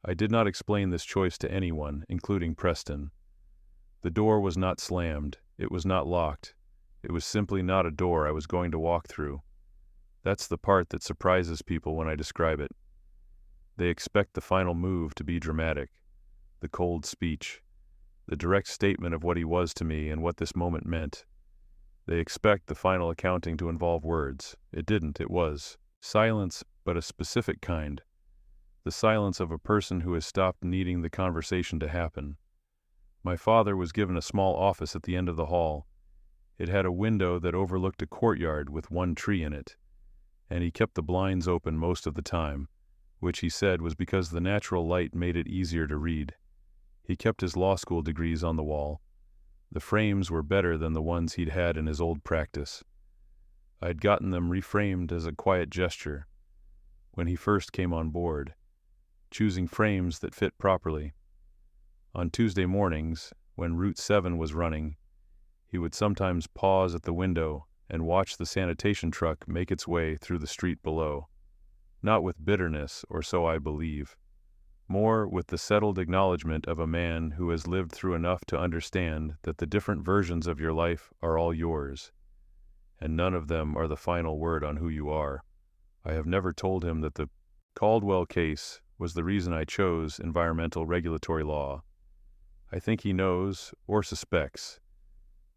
I did not explain this choice to anyone, including Preston. The door was not slammed, it was not locked, it was simply not a door I was going to walk through. That's the part that surprises people when I describe it. They expect the final move to be dramatic, the cold speech, the direct statement of what he was to me and what this moment meant. They expect the final accounting to involve words. It didn't, it was silence, but a specific kind. The silence of a person who has stopped needing the conversation to happen. My father was given a small office at the end of the hall. It had a window that overlooked a courtyard with one tree in it, and he kept the blinds open most of the time, which he said was because the natural light made it easier to read. He kept his law school degrees on the wall. The frames were better than the ones he'd had in his old practice. I'd gotten them reframed as a quiet gesture when he first came on board, choosing frames that fit properly. On Tuesday mornings, when Route 7 was running, he would sometimes pause at the window and watch the sanitation truck make its way through the street below. Not with bitterness, or so I believe. More with the settled acknowledgement of a man who has lived through enough to understand that the different versions of your life are all yours, and none of them are the final word on who you are. I have never told him that the Caldwell case was the reason I chose environmental regulatory law. I think he knows, or suspects,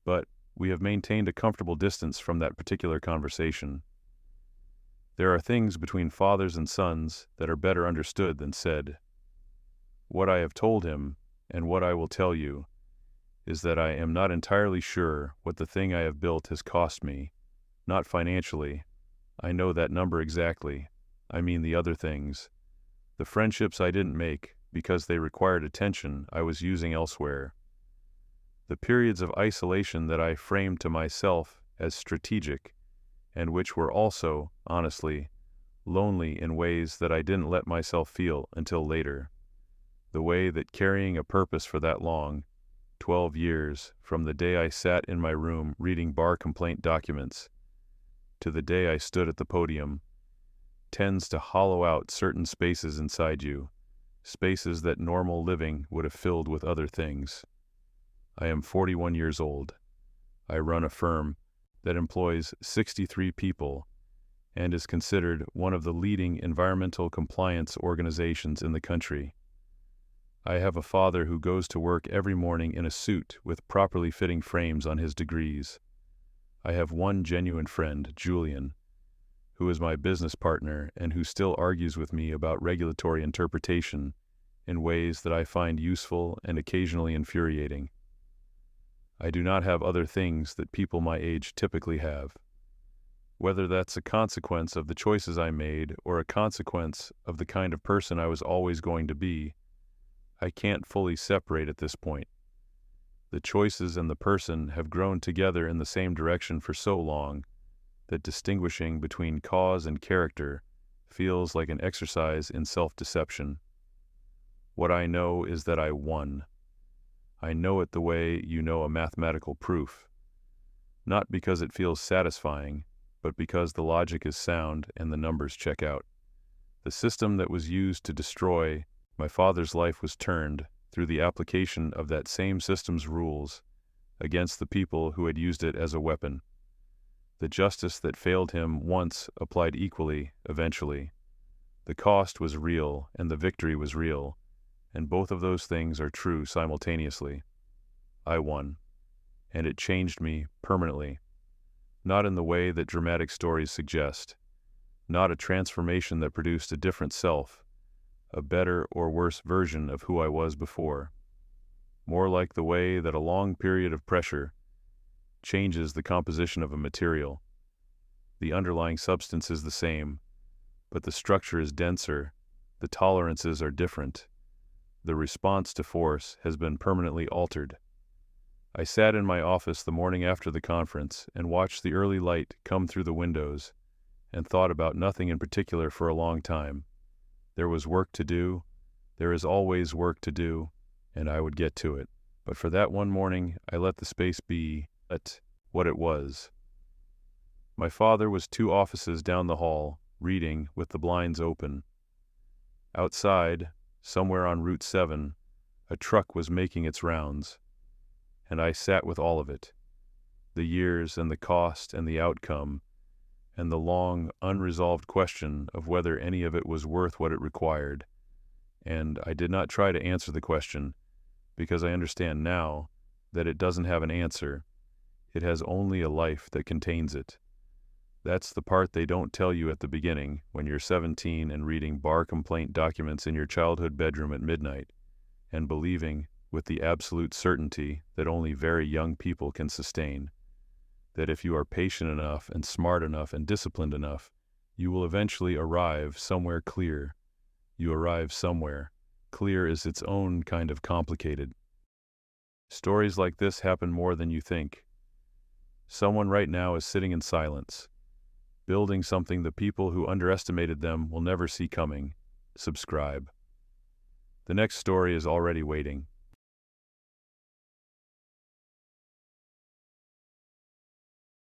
but we have maintained a comfortable distance from that particular conversation. There are things between fathers and sons that are better understood than said. What I have told him, and what I will tell you, is that I am not entirely sure what the thing I have built has cost me. Not financially. I know that number exactly. I mean the other things. The friendships I didn't make because they required attention I was using elsewhere. The periods of isolation that I framed to myself as strategic, and which were also, honestly, lonely in ways that I didn't let myself feel until later. The way that carrying a purpose for that long, 12 years, from the day I sat in my room reading bar complaint documents to the day I stood at the podium, tends to hollow out certain spaces inside you, spaces that normal living would have filled with other things. I am 41 years old. I run a firm that employs 63 people and is considered one of the leading environmental compliance organizations in the country. I have a father who goes to work every morning in a suit with properly fitting frames on his degrees. I have one genuine friend, Julian, who is my business partner and who still argues with me about regulatory interpretation in ways that I find useful and occasionally infuriating. I do not have other things that people my age typically have. Whether that's a consequence of the choices I made or a consequence of the kind of person I was always going to be, I can't fully separate at this point. The choices and the person have grown together in the same direction for so long that distinguishing between cause and character feels like an exercise in self-deception. What I know is that I won. I know it the way you know a mathematical proof, not because it feels satisfying, but because the logic is sound and the numbers check out. The system that was used to destroy my father's life was turned, through the application of that same system's rules, against the people who had used it as a weapon. The justice that failed him once applied equally, eventually. The cost was real, and the victory was real, and both of those things are true simultaneously. I won, and it changed me permanently. Not in the way that dramatic stories suggest, not a transformation that produced a different self, a better or worse version of who I was before. More like the way that a long period of pressure changes the composition of a material. The underlying substance is the same, but the structure is denser, the tolerances are different. The response to force has been permanently altered. I sat in my office the morning after the conference and watched the early light come through the windows and thought about nothing in particular for a long time. There was work to do, There is always work to do, and I would get to it. But for that one morning, I let the space be at what it was. My father was 2 offices down the hall, reading with the blinds open. Outside, somewhere on Route 7, a truck was making its rounds, and I sat with all of it. The years and the cost and the outcome, and the long, unresolved question of whether any of it was worth what it required. And I did not try to answer the question, because I understand now that it doesn't have an answer. It has only a life that contains it. That's the part they don't tell you at the beginning when you're 17 and reading bar complaint documents in your childhood bedroom at midnight, and believing, with the absolute certainty that only very young people can sustain, that if you are patient enough and smart enough and disciplined enough, you will eventually arrive somewhere clear. You arrive somewhere. Clear is its own kind of complicated. Stories like this happen more than you think. Someone right now is sitting in silence, building something the people who underestimated them will never see coming. Subscribe. The next story is already waiting.